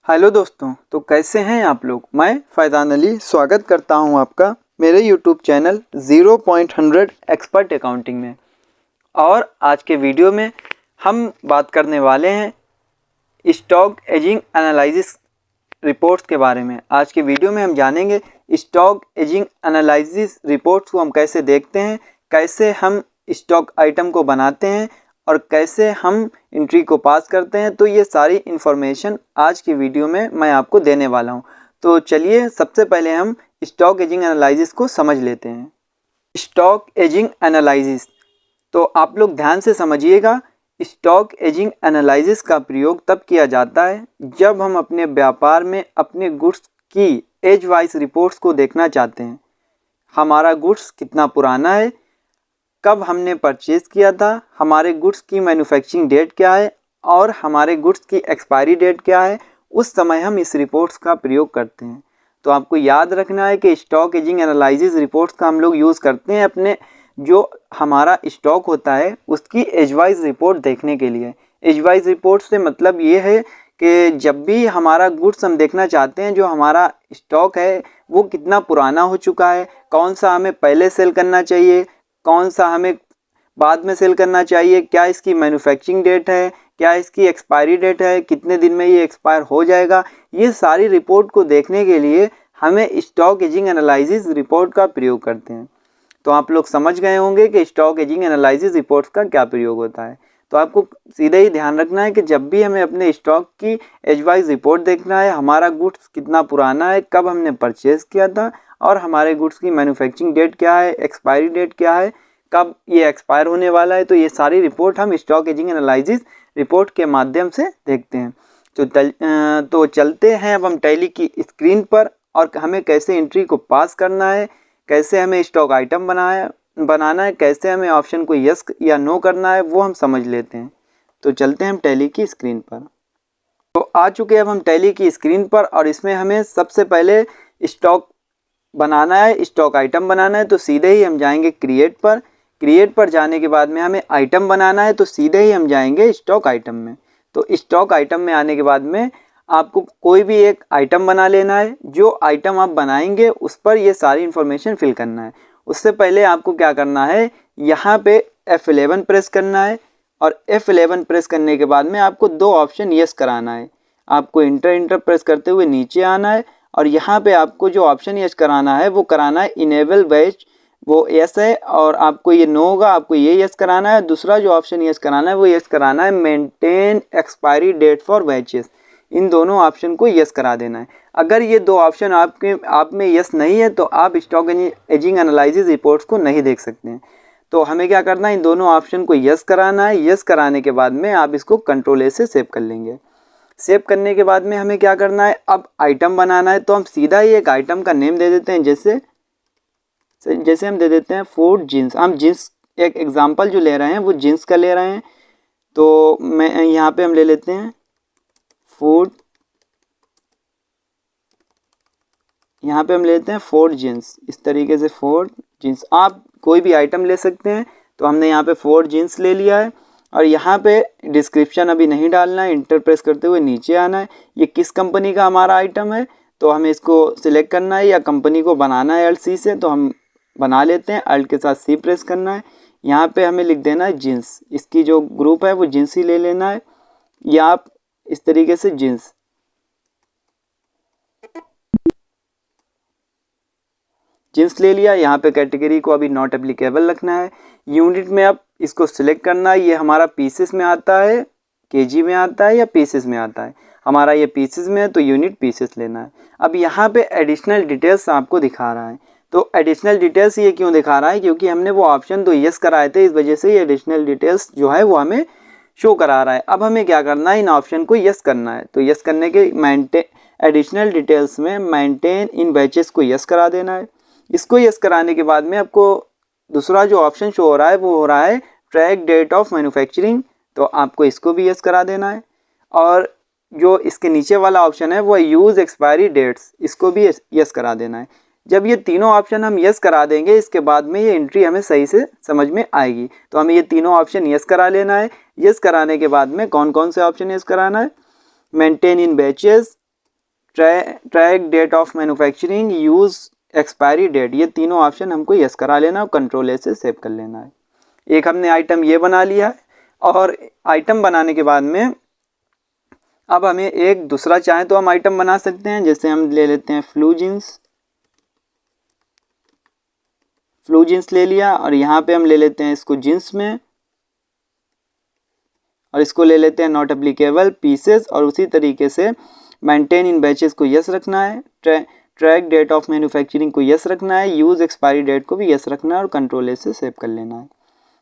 Hello दोस्तों, तो कैसे हैं आप लोग। मैं फैज़ान अली स्वागत करता हूं आपका मेरे यूट्यूब चैनल 0.100 एक्सपर्ट अकाउंटिंग में। और आज के वीडियो में हम बात करने वाले हैं स्टॉक एजिंग एनालिसिस रिपोर्ट्स के बारे में। आज के वीडियो में हम जानेंगे स्टॉक एजिंग एनालिसिस रिपोर्ट्स को हम कैसे देखते हैं, कैसे हम स्टॉक आइटम को बनाते हैं और कैसे हम एंट्री को पास करते हैं। तो ये सारी इन्फॉर्मेशन आज की वीडियो में मैं आपको देने वाला हूँ। तो चलिए सबसे पहले हम स्टॉक एजिंग एनालिसिस को समझ लेते हैं। स्टॉक एजिंग एनालिसिस, तो आप लोग ध्यान से समझिएगा। स्टॉक एजिंग एनालिसिस का प्रयोग तब किया जाता है जब हम अपने व्यापार में अपने गुड्स की एज वाइज रिपोर्ट्स को देखना चाहते हैं। हमारा गुड्स कितना पुराना है, कब हमने परचेज़ किया था, हमारे गुड्स की मैन्युफैक्चरिंग डेट क्या है और हमारे गुड्स की एक्सपायरी डेट क्या है, उस समय हम इस रिपोर्ट्स का प्रयोग करते हैं। तो आपको याद रखना है कि स्टॉक एजिंग एनालिसिस रिपोर्ट्स का हम लोग यूज़ करते हैं अपने जो हमारा स्टॉक होता है उसकी एज वाइज रिपोर्ट देखने के लिए। एज वाइज रिपोर्ट से मतलब ये है कि जब भी हमारा गुड्स हम देखना चाहते हैं, जो हमारा स्टॉक है वो कितना पुराना हो चुका है, कौन सा हमें पहले सेल करना चाहिए, कौन सा हमें बाद में सेल करना चाहिए, क्या इसकी मैन्युफैक्चरिंग डेट है, क्या इसकी एक्सपायरी डेट है, कितने दिन में ये एक्सपायर हो जाएगा। ये सारी रिपोर्ट को देखने के लिए हमें स्टॉक एजिंग एनालिसिस रिपोर्ट का प्रयोग करते हैं। तो आप लोग समझ गए होंगे कि स्टॉक एजिंग एनालिसिस रिपोर्ट्स का क्या प्रयोग होता है। तो आपको सीधे ही ध्यान रखना है कि जब भी हमें अपने स्टॉक की एज वाइज रिपोर्ट देखना है, हमारा गुड्स कितना पुराना है, कब हमने परचेज़ किया था और हमारे गुड्स की मैन्युफैक्चरिंग डेट क्या है, एक्सपायरी डेट क्या है, कब ये एक्सपायर होने वाला है, तो ये सारी रिपोर्ट हम स्टॉक एजिंग एनालिसिस रिपोर्ट के माध्यम से देखते हैं। तो चलते हैं अब हम टैली की स्क्रीन पर और हमें कैसे एंट्री को पास करना है, कैसे हमें स्टॉक आइटम बनाना है, कैसे हमें ऑप्शन को यस या नो करना है, वो हम समझ लेते हैं। तो चलते हैं हम टैली की स्क्रीन पर। तो आ चुके हैं अब हम टैली की स्क्रीन पर और इसमें हमें सबसे पहले स्टॉक बनाना है, स्टॉक आइटम बनाना है। तो सीधे ही हम जाएंगे क्रिएट पर। क्रिएट पर जाने के बाद में हमें आइटम बनाना है, तो सीधे ही हम जाएंगे स्टॉक आइटम में। तो स्टॉक आइटम में आने के बाद में आपको कोई भी एक आइटम बना लेना है। जो आइटम आप बनाएंगे उस पर ये सारी इन्फॉर्मेशन फिल करना है। उससे पहले आपको क्या करना है, यहाँ पे F11 प्रेस करना है और F11 प्रेस करने के बाद में आपको दो ऑप्शन यस कराना है। आपको इंटर प्रेस करते हुए नीचे आना है और यहाँ पे आपको जो ऑप्शन यस कराना है वो कराना है इनेबल बैच, वो यस है। और आपको ये नो होगा, आपको ये यस कराना है। दूसरा जो ऑप्शन यस कराना है वो यस कराना है maintain expiry date for batches. इन दोनों ऑप्शन को यस करा देना है। अगर ये दो ऑप्शन आप में यस नहीं है तो आप स्टॉक एजिंग एनालिसिस रिपोर्ट्स को नहीं देख सकते हैं। तो हमें क्या करना है, इन दोनों ऑप्शन को यस कराना है। यस कराने के बाद में आप इसको कंट्रोल ए से सेव कर लेंगे। सेव करने के बाद में हमें क्या करना है, अब आइटम बनाना है। तो हम सीधा ही एक आइटम का नेम दे देते हैं, जैसे हम दे देते हैं फूड जीन्स। हम जीन्स एक एग्जांपल जो ले रहे हैं वो जीन्स का ले रहे हैं। तो मैं यहाँ पे हम ले लेते हैं फूड, यहाँ पे हम लेते हैं फोर्ड जीन्स। इस तरीके से फोर्ड जीन्स, आप कोई भी आइटम ले सकते हैं। तो हमने यहाँ पे फोर्ड जीन्स ले लिया है और यहाँ पे डिस्क्रिप्शन अभी नहीं डालना है, इंटर प्रेस करते हुए नीचे आना है। ये किस कंपनी का हमारा आइटम है तो हमें इसको सिलेक्ट करना है, या कंपनी को बनाना है Alt+C से, तो हम बना लेते हैं। Alt के साथ C प्रेस करना है। यहाँ पे हमें लिख देना है जीन्स, इसकी जो ग्रुप है वो जीन्स ही ले लेना है, या आप इस तरीके से जीन्स ले लिया। यहाँ पे कैटेगरी को अभी नॉट एप्लीकेबल रखना है। यूनिट में अब इसको सिलेक्ट करना है, ये हमारा पीसेस में आता है, केजी में आता है या पीसेस में आता है। हमारा ये पीसेस में है तो यूनिट पीसेस लेना है। अब यहाँ पे एडिशनल डिटेल्स आपको दिखा रहा है। तो एडिशनल डिटेल्स ये क्यों दिखा रहा है, क्योंकि हमने वो ऑप्शन तो यस कराए थे, इस वजह से ये एडिशनल डिटेल्स जो है वो हमें शो करा रहा है। अब हमें क्या करना है, इन ऑप्शन को यस करना है। तो यस करने के एडिशनल डिटेल्स में मेंटेन इन बैचेस को यस करा देना है। इसको यस कराने के बाद में आपको दूसरा जो ऑप्शन शो हो रहा है वो हो रहा है ट्रैक डेट ऑफ मैन्युफैक्चरिंग। तो आपको इसको भी यस करा देना है। और जो इसके नीचे वाला ऑप्शन है वो यूज़ एक्सपायरी डेट्स, इसको भी यस करा देना है। जब ये तीनों ऑप्शन हम यस करा देंगे, इसके बाद में ये एंट्री हमें सही से समझ में आएगी। तो हमें ये तीनों ऑप्शन यस करा लेना है। यस कराने के बाद में कौन कौन से ऑप्शन यस कराना है, maintain in batches, track date of manufacturing, use expiry date, ये तीनों ऑप्शन हमको यस करा लेना और कंट्रोल ए से सेव कर लेना है। एक हमने आइटम ये बना लिया है, और आइटम बनाने के बाद में अब हमें एक दूसरा चाहे तो हम आइटम बना सकते हैं। जैसे हम ले लेते हैं फ्लू जींस ले लिया, और यहाँ पे हम ले लेते हैं इसको जींस में, और इसको ले लेते हैं नॉट एप्लीकेबल पीसेस, और उसी तरीके से मेंटेन इन बैचेस को यस रखना है, ट्रैक डेट ऑफ मैन्युफैक्चरिंग को यस रखना है, यूज़ एक्सपायरी डेट को भी यस रखना है, और कंट्रोल ए से सेव कर लेना है।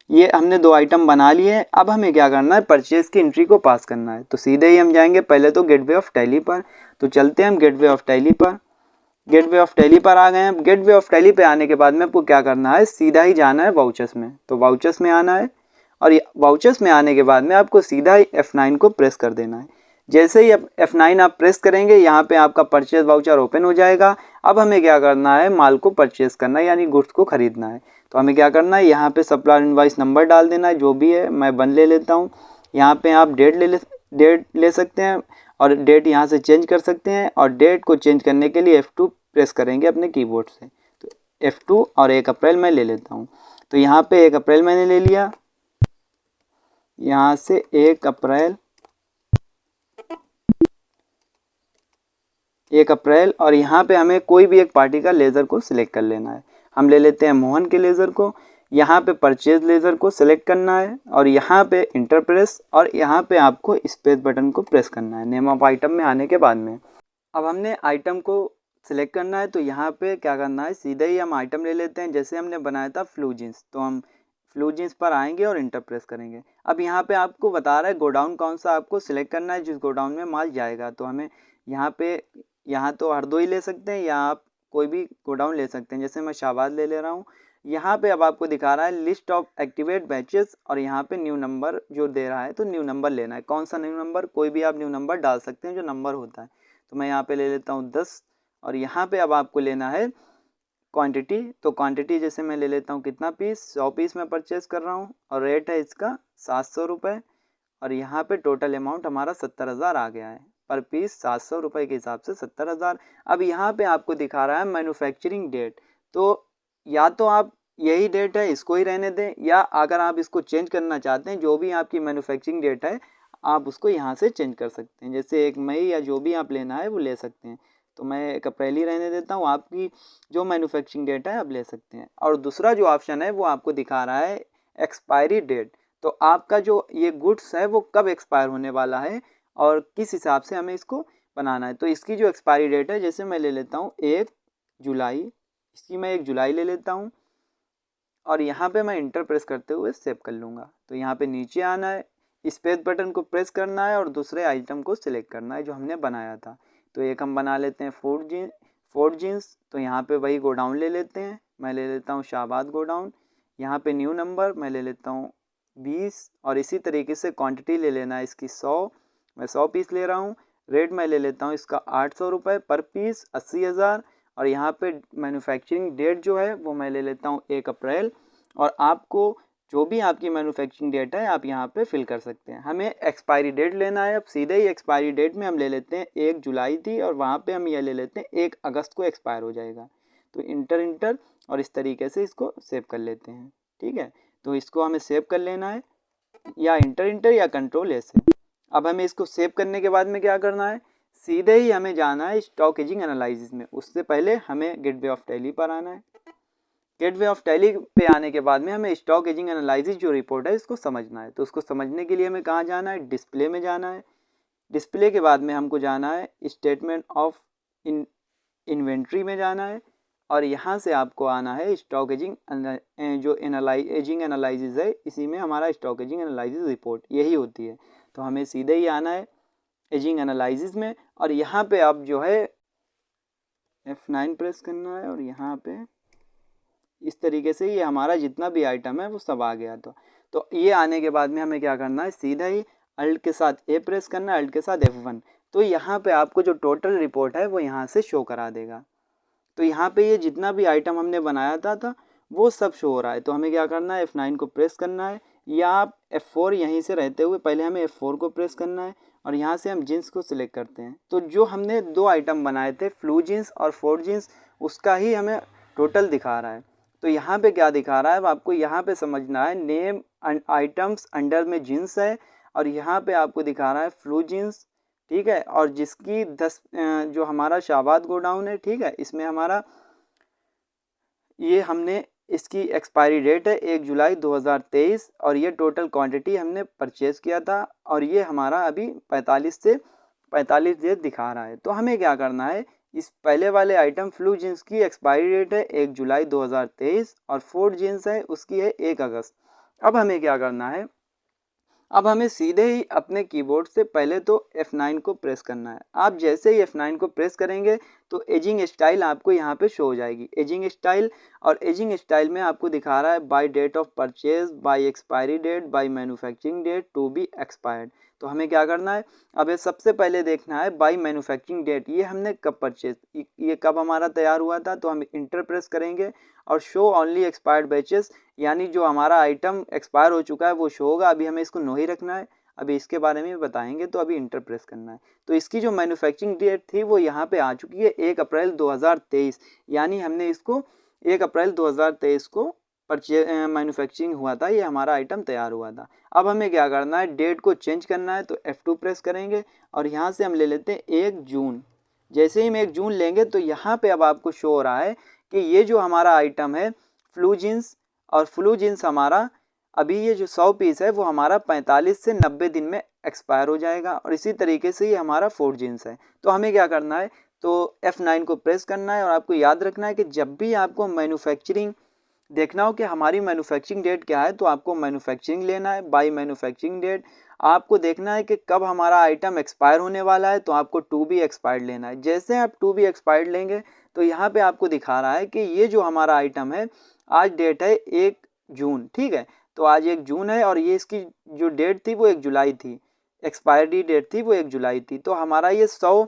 ये हमने 2 आइटम बना लिए हैं। अब हमें क्या करना है, परचेज की एंट्री को पास करना है। तो सीधे ही हम जाएंगे पहले तो गेटवे ऑफ टैली पर। तो चलते हैं हम गेटवे ऑफ टैली पर। गेटवे ऑफ टैली पर आ गए हैं। गेटवे ऑफ टैली पे आने के बाद में आपको क्या करना है, सीधा ही जाना है वाउचर्स में। तो वाउचर्स में आना है, और वाउचर्स में आने के बाद में आपको सीधा ही F9 को प्रेस कर देना है। जैसे ही F9 आप प्रेस करेंगे, यहाँ पे आपका परचेज वाउचर ओपन हो जाएगा। अब हमें क्या करना है, माल को परचेज करना है, यानी गुड्स को खरीदना है। तो हमें क्या करना है, यहाँ पे सप्लायर इनवॉइस नंबर डाल देना है, जो भी है। मैं 1 ले लेता हूँ। यहाँ पे आप डेट ले सकते हैं, और डेट यहाँ से चेंज कर सकते हैं, और डेट को चेंज करने के लिए F2 प्रेस करेंगे अपने कीबोर्ड से। तो F2 और 1 अप्रैल मैं ले लेता हूँ। तो यहाँ पे 1 अप्रैल मैंने ले लिया, यहाँ से 1 अप्रैल, और यहाँ पे हमें कोई भी एक पार्टी का लेज़र को सिलेक्ट कर लेना है। हम ले लेते हैं मोहन के लेज़र को। यहाँ पे परचेज लेज़र को सिलेक्ट करना है, और यहाँ पे इंटर प्रेस, और यहाँ पे आपको स्पेस बटन को प्रेस करना है नेम ऑफ आइटम में आने के बाद में। अब हमने आइटम को सिलेक्ट करना है, तो यहाँ पे क्या करना है, सीधे ही हम आइटम ले लेते हैं। जैसे हमने बनाया था फ्लू जींस, तो हम फ्लू जींस पर आएंगे और इंटर प्रेस करेंगे। अब यहाँ पे आपको बता रहा है गोडाउन कौन सा आपको सिलेक्ट करना है, जिस गोडाउन में माल जाएगा। तो हमें यहाँ तो हरदोई ले सकते हैं, या आप कोई भी गोडाउन ले सकते हैं। जैसे मैं शाहबाद ले रहा हूँ। यहाँ पे अब आपको दिखा रहा है लिस्ट ऑफ एक्टिवेट बैचेस, और यहाँ पे न्यू नंबर जो दे रहा है, तो न्यू नंबर लेना है। कौन सा न्यू नंबर, कोई भी आप न्यू नंबर डाल सकते हैं जो नंबर होता है। तो मैं यहाँ पे ले लेता हूँ 10, और यहाँ पे अब आपको लेना है क्वांटिटी। तो क्वांटिटी जैसे मैं ले लेता हूँ कितना पीस, 100 पीस मैं परचेज़ कर रहा हूँ, और रेट है इसका 700 रुपये, और यहाँ पे टोटल अमाउंट हमारा 70,000 आ गया है। पर पीस 700 रुपये के हिसाब से 70,000। अब यहाँ पे आपको दिखा रहा है मैन्युफैक्चरिंग डेट। तो या तो आप यही डेट है इसको ही रहने दें, या अगर आप इसको चेंज करना चाहते हैं, जो भी आपकी मैन्युफैक्चरिंग डेट है आप उसको यहाँ से चेंज कर सकते हैं। जैसे 1 मई या जो भी आप लेना है वो ले सकते हैं। तो मैं 1 अप्रैल ही रहने देता हूँ। आपकी जो मैन्युफैक्चरिंग डेट है आप ले सकते हैं। और दूसरा जो ऑप्शन है वो आपको दिखा रहा है एक्सपायरी डेट। तो आपका जो ये गुड्स है वो कब एक्सपायर होने वाला है, और किस हिसाब से हमें इसको बनाना है। तो इसकी जो एक्सपायरी डेट है, जैसे मैं ले लेता हूँ 1 जुलाई, इसकी मैं 1 जुलाई ले लेता हूँ, और यहाँ पे मैं इंटर प्रेस करते हुए सेव कर लूँगा। तो यहाँ पे नीचे आना है, स्पेस बटन को प्रेस करना है, और दूसरे आइटम को सिलेक्ट करना है जो हमने बनाया था। तो एक हम बना लेते हैं फोर्ड जीन्स। तो यहाँ पे वही गोडाउन ले लेते हैं। मैं ले लेता हूँ शाहबाद गोडाउन। यहाँ पे न्यू नंबर मैं ले लेता हूँ 20, और इसी तरीके से क्वांटिटी ले लेना है इसकी 100। मैं 100 पीस ले रहा हूँ। रेट मैं ले लेता हूँ इसका 800 रुपये पर पीस, 80,000। और यहाँ पे मैन्युफैक्चरिंग डेट जो है वो मैं ले लेता हूँ 1 अप्रैल। और आपको जो भी आपकी मैन्युफैक्चरिंग डेट है आप यहाँ पे फिल कर सकते हैं। हमें एक्सपायरी डेट लेना है। अब सीधे ही एक्सपायरी डेट में हम ले लेते हैं 1 जुलाई थी, और वहाँ पे हम ये ले लेते हैं 1 अगस्त को एक्सपायर हो जाएगा। तो इंटर, और इस तरीके से इसको सेव कर लेते हैं। ठीक है, तो इसको हमें सेव कर लेना है, या इंटर या कंट्रोल ए से। अब हमें इसको सेव करने के बाद में क्या करना है, सीधे ही हमें जाना है स्टॉक एजिंग एनालिसिस में। उससे पहले हमें गेटवे ऑफ टैली पर आना है। गेटवे ऑफ टैली पे आने के बाद में हमें स्टॉक एजिंग एनालिसिस जो रिपोर्ट है इसको समझना है। तो उसको समझने के लिए हमें कहाँ जाना है, डिस्प्ले में जाना है। डिस्प्ले के बाद में हमको जाना है स्टेटमेंट ऑफ इन्वेंट्री में जाना है, और यहाँ से आपको आना है स्टॉक एजिंग जो एजिंग एनालिसिस है, इसी में हमारा स्टॉक एजिंग एनालिसिस रिपोर्ट यही होती है। तो हमें सीधे ही आना है एजिंग एनालिसिस में, और यहाँ पे आप जो है F9 प्रेस करना है, और यहाँ पे इस तरीके से ये हमारा जितना भी आइटम है वो सब आ गया। तो ये आने के बाद में हमें क्या करना है, सीधा ही अल्ट के साथ ए प्रेस करना है, अल्ट के साथ F1। तो यहाँ पे आपको जो टोटल रिपोर्ट है वो यहाँ से शो करा देगा। तो यहाँ पे ये जितना भी आइटम हमने बनाया था वो सब शो हो रहा है। तो हमें क्या करना है, F9 को प्रेस करना है, या आप F4 यहीं से रहते हुए पहले हमें F4 को प्रेस करना है, और यहाँ से हम जीन्स को सिलेक्ट करते हैं। तो जो हमने 2 आइटम बनाए थे फ्लू जीन्स और फोर्ड जीन्स, उसका ही हमें टोटल दिखा रहा है। तो यहाँ पे क्या दिखा रहा है अब आपको यहाँ पे समझना है, नेम आइटम्स अंडर में जीन्स है और यहाँ पे आपको दिखा रहा है फ्लू जीन्स, ठीक है। और जिसकी 10 जो हमारा शाहबाद गोडाउन है, ठीक है, इसमें हमारा ये हमने इसकी एक्सपायरी डेट है 1 जुलाई 2023 और ये टोटल क्वांटिटी हमने परचेज़ किया था और ये हमारा अभी 45 से 45 डेज दिखा रहा है। तो हमें क्या करना है, इस पहले वाले आइटम फ्लू जीन्स की एक्सपायरी डेट है 1 जुलाई 2023 और फोर्ड जीन्स है उसकी है 1 अगस्त। अब हमें क्या करना है, अब हमें सीधे ही अपने कीबोर्ड से पहले तो F9 को प्रेस करना है। आप जैसे ही F9 को प्रेस करेंगे तो एजिंग स्टाइल आपको यहाँ पे शो हो जाएगी, एजिंग स्टाइल। और एजिंग स्टाइल में आपको दिखा रहा है by date of purchase, by expiry date, by manufacturing date, to be expired. तो हमें क्या करना है, अब ये सबसे पहले देखना है बाय मैन्युफैक्चरिंग डेट, ये हमने कब परचेज, ये कब हमारा तैयार हुआ था। तो हम इंटर प्रेस करेंगे और शो ओनली एक्सपायर्ड बैचेस, यानी जो हमारा आइटम एक्सपायर हो चुका है वो शो होगा। अभी हमें इसको नो ही रखना है, अभी इसके बारे में बताएंगे। तो अभी इंटर प्रेस करना है। तो इसकी जो मैन्युफैक्चरिंग डेट थी वो यहाँ पे आ चुकी है 1 अप्रैल 2023, यानी हमने इसको 1 अप्रैल 2023 को मैन्युफैक्चरिंग हुआ था, ये हमारा आइटम तैयार हुआ था। अब हमें क्या करना है, डेट को चेंज करना है। तो F2 प्रेस करेंगे और यहाँ से हम ले लेते हैं 1 जून। जैसे ही हम 1 जून लेंगे तो यहाँ पे अब आपको शो हो रहा है कि ये जो हमारा आइटम है फ्लू जीन्स, और फ्लू जीन्स हमारा अभी ये जो 100 पीस है वो हमारा 45 से 90 दिन में एक्सपायर हो जाएगा। और इसी तरीके से ये हमारा फोर्ड जीन्स है। तो हमें क्या करना है, तो F9 को प्रेस करना है और आपको याद रखना है कि जब भी आपको मैन्युफैक्चरिंग देखना हो कि हमारी मैन्युफैक्चरिंग डेट क्या है, तो आपको मैन्युफैक्चरिंग लेना है, बाय मैन्युफैक्चरिंग डेट। आपको देखना है कि कब हमारा आइटम एक्सपायर होने वाला है, तो आपको टू बी एक्सपायर्ड लेना है। जैसे आप टू बी एक्सपायर्ड लेंगे तो यहाँ पे आपको दिखा रहा है कि ये जो हमारा आइटम है आज डेट है 1 जून, ठीक है। तो आज 1 जून है और ये इसकी जो डेट थी वो 1 जुलाई थी, एक्सपायरी डेट थी वो 1 जुलाई थी। तो हमारा ये 100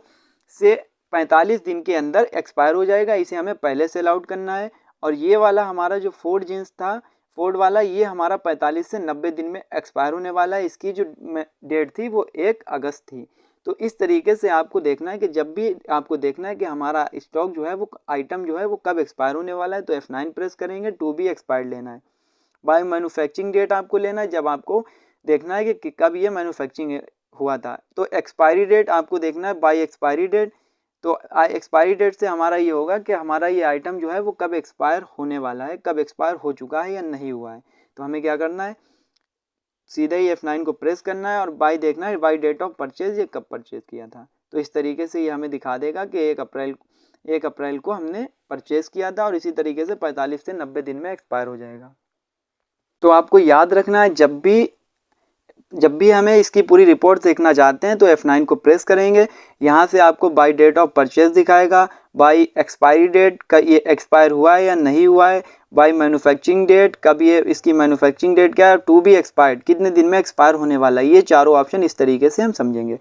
से 45 दिन के अंदर एक्सपायर हो जाएगा, इसे हमें पहले सेल आउट करना है। और ये वाला हमारा जो फोर्ड जीन्स था, फोर्ड वाला, ये हमारा 45 से 90 दिन में एक्सपायर होने वाला है, इसकी जो डेट थी वो 1 अगस्त थी। तो इस तरीके से आपको देखना है कि जब भी आपको देखना है कि हमारा स्टॉक जो है वो आइटम जो है वो कब एक्सपायर होने वाला है, तो F9 प्रेस करेंगे, टू बी एक्सपायर्ड लेना है। बाय मैन्युफैक्चरिंग डेट आपको लेना है, जब आपको देखना है कि कब ये मैन्युफैक्चरिंग हुआ था। तो एक्सपायरी डेट आपको देखना है बाय एक्सपायरी डेट। तो एक्सपायरी डेट से हमारा ये होगा कि हमारा ये आइटम जो है वो कब एक्सपायर होने वाला है, कब एक्सपायर हो चुका है या नहीं हुआ है। तो हमें क्या करना है, सीधे ही F9 को प्रेस करना है और बाय देखना है बाय डेट ऑफ परचेज, ये कब परचेज किया था। तो इस तरीके से ये हमें दिखा देगा कि 1 अप्रैल को हमने परचेज किया था और इसी तरीके से 45 से 90 दिन में एक्सपायर हो जाएगा। तो आपको याद रखना है, जब भी हमें इसकी पूरी रिपोर्ट देखना चाहते हैं तो F9 को प्रेस करेंगे। यहाँ से आपको बाय डेट ऑफ परचेज दिखाएगा, बाय एक्सपायरी डेट का ये एक्सपायर हुआ है या नहीं हुआ है, बाय मैन्युफैक्चरिंग डेट कब ये इसकी मैन्युफैक्चरिंग डेट क्या है, टू बी एक्सपायर्ड कितने दिन में एक्सपायर होने वाला है। ये चारों ऑप्शन इस तरीके से हम समझेंगे।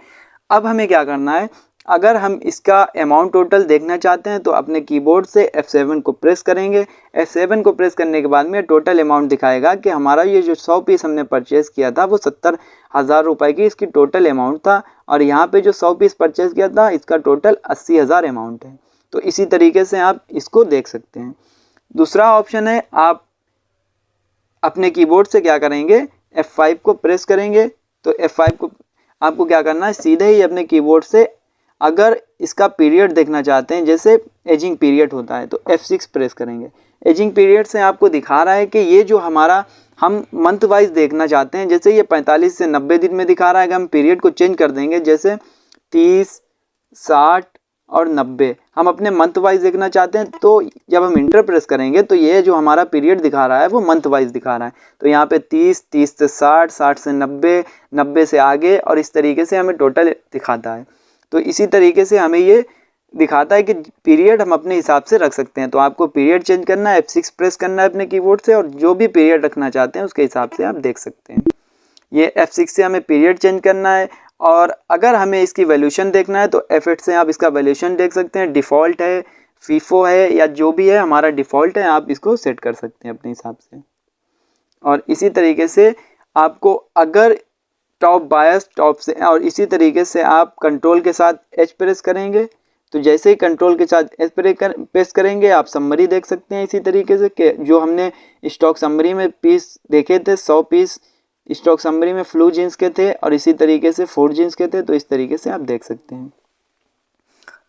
अब हमें क्या करना है, अगर हम इसका अमाउंट टोटल देखना चाहते हैं तो अपने कीबोर्ड से F7 को प्रेस करेंगे। F7 को प्रेस करने के बाद में टोटल अमाउंट दिखाएगा कि हमारा ये जो 100 पीस हमने परचेज़ किया था वो 70,000 रुपये की इसकी टोटल अमाउंट था, और यहाँ पे जो 100 पीस परचेज़ किया था इसका टोटल 80,000 अमाउंट है। तो इसी तरीके से आप इसको देख सकते हैं। दूसरा ऑप्शन है, आप अपने कीबोर्ड से क्या करेंगे, F5 को प्रेस करेंगे। तो F5 को आपको क्या करना है, सीधे ही अपने कीबोर्ड से अगर इसका पीरियड देखना चाहते हैं, जैसे एजिंग पीरियड होता है, तो F6 प्रेस करेंगे। एजिंग पीरियड से आपको दिखा रहा है कि ये जो हमारा हम मंथ वाइज देखना चाहते हैं, जैसे ये 45 से 90 दिन में दिखा रहा है, कि हम पीरियड को चेंज कर देंगे, जैसे 30, 60 और 90 हम अपने मंथ वाइज देखना चाहते हैं। तो जब हम इंटर प्रेस करेंगे तो ये जो हमारा पीरियड दिखा रहा है वो मंथ वाइज दिखा रहा है। तो यहाँ पे 30, 30 से 60, 60 से 90, 90 से आगे, और इस तरीके से हमें टोटल दिखाता है। तो इसी तरीके से हमें ये दिखाता है कि पीरियड हम अपने हिसाब से रख सकते हैं। तो आपको पीरियड चेंज करना है, F6 प्रेस करना है अपने कीबोर्ड से, और जो भी पीरियड रखना चाहते हैं उसके हिसाब से आप देख सकते हैं। ये F6 से हमें पीरियड चेंज करना है। और अगर हमें इसकी वैल्यूशन देखना है तो F8 से आप इसका वैल्यूशन देख सकते हैं। डिफ़ॉल्ट है, फीफो है, या जो भी है हमारा डिफ़ॉल्ट है, आप इसको सेट कर सकते हैं अपने हिसाब से। और इसी तरीके से आपको अगर स्टॉप बायस टॉप से, और इसी तरीके से आप कंट्रोल के साथ एच प्रेस करेंगे। तो जैसे ही कंट्रोल के साथ एच प्रेस करेंगे आप समरी देख सकते हैं इसी तरीके से कि जो हमने स्टॉक समरी में पीस देखे थे 100 पीस स्टॉक समरी में फ्लू जीन्स के थे और इसी तरीके से फोर्ड जीन्स के थे। तो इस तरीके से आप देख सकते हैं।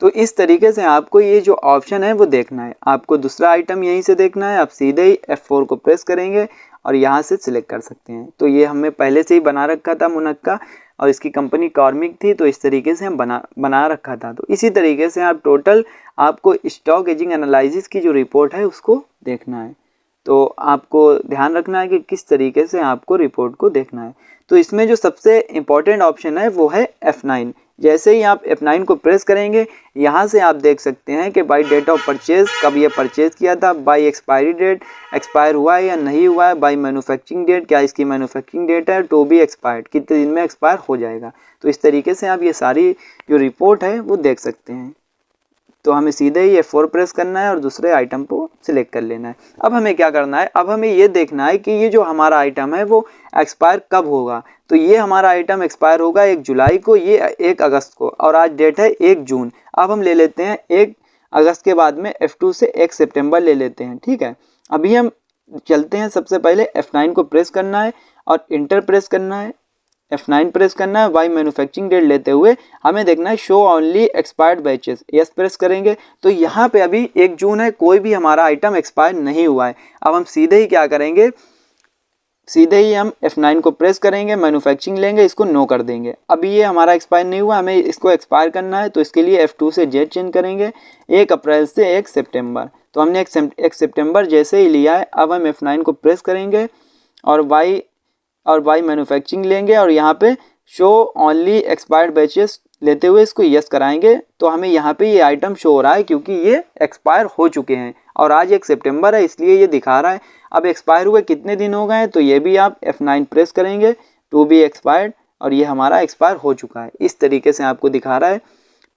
तो इस तरीके से आपको ये जो ऑप्शन है वो देखना है। आपको दूसरा आइटम यहीं से देखना है। आप सीधे ही F4 को प्रेस करेंगे और यहाँ से सिलेक्ट कर सकते हैं। तो ये हमें पहले से ही बना रखा था मुनक्का, और इसकी कंपनी कॉर्मिक थी, तो इस तरीके से हम बना रखा था। तो इसी तरीके से आप टोटल आपको स्टॉक एजिंग एनालिसिस की जो रिपोर्ट है उसको देखना है। तो आपको ध्यान रखना है कि किस तरीके से आपको रिपोर्ट को देखना है। तो इसमें जो सबसे इम्पॉर्टेंट ऑप्शन है वो है F9। जैसे ही आप F9 को प्रेस करेंगे यहाँ से आप देख सकते हैं कि बाई डेट ऑफ परचेज कब ये परचेज किया था, बाई एक्सपायरी डेट एक्सपायर हुआ है या नहीं हुआ है, बाई मैन्युफैक्चरिंग डेट क्या इसकी मैन्युफैक्चरिंग डेट है, टू बी एक्सपायर्ड कितने दिन में एक्सपायर हो जाएगा। तो इस तरीके से आप ये सारी जो रिपोर्ट है वो देख सकते हैं। तो हमें सीधे ही F4 प्रेस करना है और दूसरे आइटम को सिलेक्ट कर लेना है। अब हमें क्या करना है, अब हमें ये देखना है कि ये जो हमारा आइटम है वो एक्सपायर कब होगा। तो ये हमारा आइटम एक्सपायर होगा 1 जुलाई को, ये 1 अगस्त को, और आज डेट है 1 जून। अब हम ले लेते हैं 1 अगस्त के बाद में F2 से 1 सितंबर ले लेते हैं। ठीक है, अभी हम चलते हैं। सबसे पहले F9 को प्रेस करना है और इंटर प्रेस करना है, F9 प्रेस करना है। बाई मैन्युफैक्चरिंग डेट लेते हुए हमें देखना है show only expired batches, yes press करेंगे। तो यहाँ पे अभी 1 जून है, कोई भी हमारा आइटम एक्सपायर नहीं हुआ है। अब हम सीधे ही क्या करेंगे, सीधे ही हम F9 को प्रेस करेंगे, मैन्युफैक्चरिंग लेंगे, इसको नो कर देंगे। अभी ये हमारा एक्सपायर नहीं हुआ, हमें इसको एक्सपायर करना है। तो इसके लिए F2 से Z चेंज करेंगे, 1 अप्रैल से 1 सितंबर। तो हमने 1 सितंबर जैसे ही लिया है। अब हम F9 को प्रेस करेंगे और बाई मैन्युफैक्चरिंग लेंगे और यहाँ पे शो ओनली एक्सपायर्ड बैचेस लेते हुए इसको यस कराएंगे। तो हमें यहाँ पे ये आइटम शो हो रहा है क्योंकि ये एक्सपायर हो चुके हैं और आज 1 सितंबर है इसलिए ये दिखा रहा है। अब एक्सपायर हुए कितने दिन हो गए हैं, तो ये भी आप F9 प्रेस करेंगे, टू बी एक्सपायर्ड, और ये हमारा एक्सपायर हो चुका है। इस तरीके से आपको दिखा रहा है।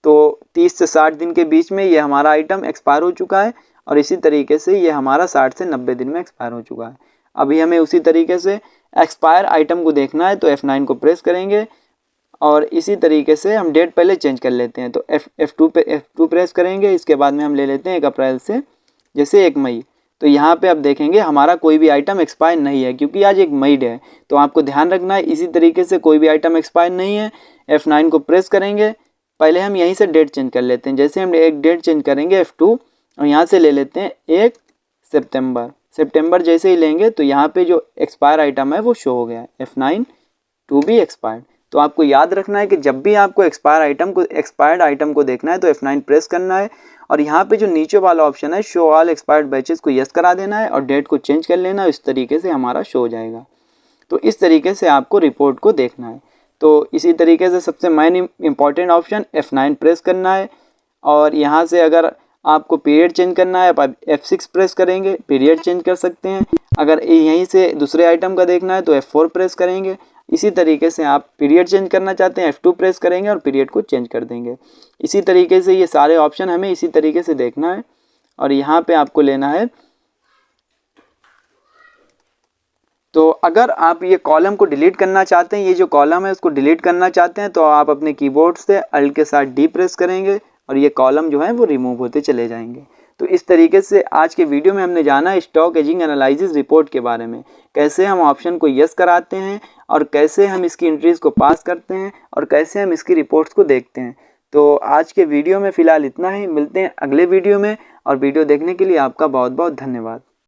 तो 30 से 60 दिन के बीच में ये हमारा आइटम एक्सपायर हो चुका है और इसी तरीके से ये हमारा 60 से 90 दिन में एक्सपायर हो चुका है। अभी हमें उसी तरीके से एक्सपायर आइटम को देखना है। तो F9 को प्रेस करेंगे और इसी तरीके से हम डेट पहले चेंज कर लेते हैं। तो F2 प्रेस करेंगे, इसके बाद में हम ले लेते हैं 1 अप्रैल से जैसे 1 मई। तो यहाँ पे आप देखेंगे हमारा कोई भी आइटम एक्सपायर नहीं है क्योंकि आज 1 मई है। तो आपको ध्यान रखना है इसी तरीके से कोई भी आइटम एक्सपायर नहीं है। F9 को प्रेस करेंगे, पहले हम यहीं से डेट चेंज कर लेते हैं। जैसे हम एक डेट चेंज करेंगे F2 और यहाँ से ले लेते हैं 1 सितंबर जैसे ही लेंगे तो यहाँ पे जो एक्सपायर आइटम है वो शो हो गया है, F9 टू बी एक्सपायर्ड। तो आपको याद रखना है कि जब भी आपको एक्सपायर्ड आइटम को देखना है तो F9 प्रेस करना है और यहाँ पे जो नीचे वाला ऑप्शन है शो ऑल एक्सपायर्ड बैचेस को यस करा देना है और डेट को चेंज कर लेना है। इस तरीके से हमारा शो हो जाएगा। तो इस तरीके से आपको रिपोर्ट को देखना है। तो इसी तरीके से सबसे main important option F9 press करना है और यहाँ से अगर आपको पीरियड चेंज करना है आप F6 प्रेस करेंगे, पीरियड चेंज कर सकते हैं। अगर यहीं से दूसरे आइटम का देखना है तो F4 प्रेस करेंगे। इसी तरीके से आप पीरियड चेंज करना चाहते हैं F2 प्रेस करेंगे और पीरियड को चेंज कर देंगे। इसी तरीके से ये सारे ऑप्शन हमें इसी तरीके से देखना है और यहाँ पे आपको लेना है। तो अगर आप ये कॉलम को डिलीट करना चाहते हैं, ये जो कॉलम है उसको डिलीट करना चाहते हैं, तो आप अपने कीबोर्ड से अल्ट के साथ D प्रेस करेंगे और ये कॉलम जो है वो रिमूव होते चले जाएंगे। तो इस तरीके से आज के वीडियो में हमने जाना स्टॉक एजिंग एनालिसिस रिपोर्ट के बारे में, कैसे हम ऑप्शन को यस कराते हैं और कैसे हम इसकी एंट्रीज को पास करते हैं और कैसे हम इसकी रिपोर्ट्स को देखते हैं। तो आज के वीडियो में फ़िलहाल इतना ही, मिलते हैं अगले वीडियो में और वीडियो देखने के लिए आपका बहुत बहुत धन्यवाद।